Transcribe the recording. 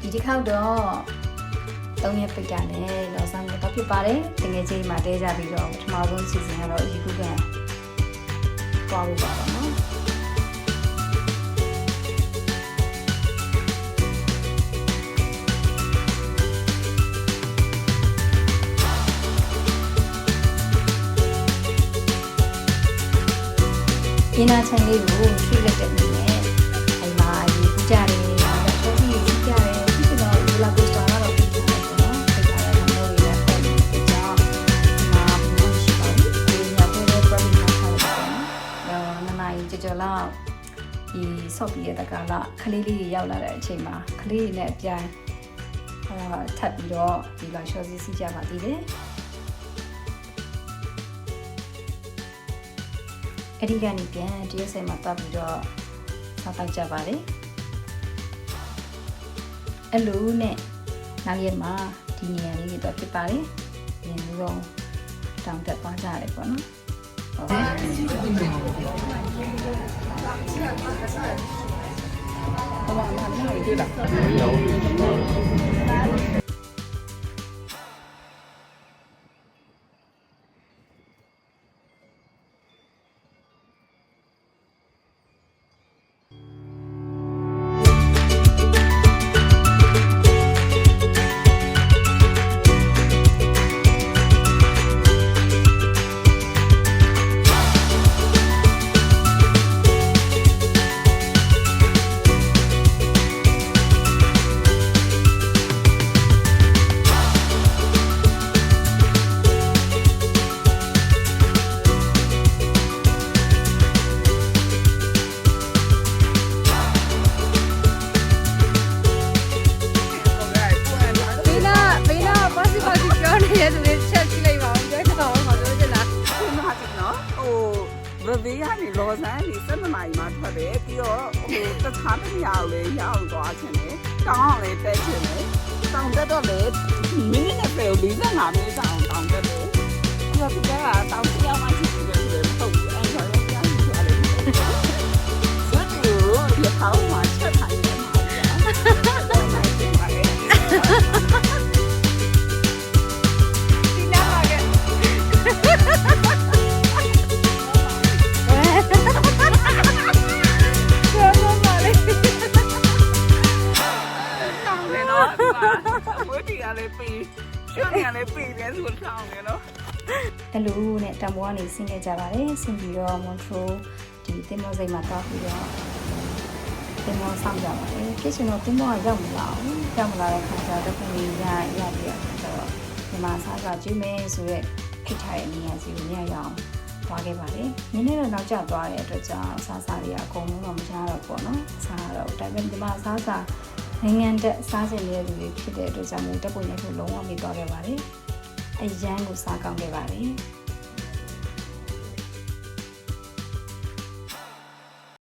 ဒီတစ်ခေါက်တော့3ရက်ပိတ်တာနဲ့လောဆောင်တော့ဖြစ်ပါတယ်တကယ်ကြီးမှာတဲကြပြီးတော့ပထမဆုံးစီစဉ်ကတော့ရေကူးကန်သွားဖို့ပါတော့နော်ရင်းနာချန်လေးကိုရွှေ့လိုက်တဲ့အနေနဲ့အိမ်မှာရေကူးကြတယ်တော့စီစီကြတယ်ဒီကတော့ဒီလာကိုစတာကတော့ပြီးသွားတယ်နော်ဒီကရတဲ့မျိုးတွေလည်းပုံနေကြအောင်ဒီမှာမရှိပါဘူးဒီညပွဲလေးပြပြီးထားထားတယ်နော်နနာကြီးကြော်လောက်ဒီဆော့ပြီးတဲ့ကလာခလေးလေးရောက်လာတဲ့အချိန်မှာခလေးတွေနဲ့အပြိုင်ထပ်ပြီးတော့ဒီလာရှော့စီစီကြပါသေးတယ်အဲ့ဒီကနေပြန်တရက်ဆယ်မှာပတ်ပြီးတော့စားတောက်ကြပါတယ်အဲ့လိုနဲ့နောက်ရက်မှာဒီနေရာလေးတွေတော့ဖြစ်ပါတယ်ရင်းနှီးဆုံးတောင်းတက်သွားကြရတယ်ပေါ့နော်ဘေးကနေလော်ဆန်းနေ7နာရီမှထွက်တယ်ပြီးတော့တခြားတစ်နေရာကိုလည်းရောက်သွားချင်တယ်တောင်းအောင်လည်းတက်ချင်တယ်တောင်းတက်တော့လေမိနစ်နဲ့ပဲ45မိနစ်တောင်းတက်တယ်ပြီးတော့ဒီကတောင်းပြောင်းမှရှိတယ်ဆိုတော့ပုံအဲ့ဒါလည်းကြားနေရတယ်ဇက်တူဒီဟောင်းမှာချက်ထိုင်နေမှာရှုံးနေလေပြေးတယ်ဆိုတော့နေနော်အဲ့လိုနဲ့တံမိုးကနေဆင်းခဲ့ကြပါတယ်ဆင်းပြီးတော့မွန်ထရိုဒီတင်မောစိတ်မှာတောက်ပြီးတော့တင်မောဆောင်ကြပါတယ်ဖြစ်ရှင်တော့တင်မောကရောက်မလာဘူးရောက်မလာတဲ့ခါကျတော့ခုလေးရပြီးတော့ဒီမှာစားစားကျွေးမယ်ဆိုရက်ဖိတ်ထားတဲ့နေရာစီကိုညရအောင်သွားခဲ့ပါတယ်နည်းနည်းတော့နောက်ကျသွားတဲ့အတွက်ကြောင့်စားစားတွေကအကုန်လုံးတော့မချတော့ပေါ့နော်စားတော့ဒါပေမဲ့ဒီမှာစားစားနိုင်ငံတက်စားစင်နေတဲ့လူတွေဖြစ်တဲ့အတွက်ကြောင့်တက်ပုံရိုက်ဖို့လုံးဝမပြီးသွားခဲ့ပါတယ်။အရန်ကိုစားကောင်းခဲ့ပါတယ်။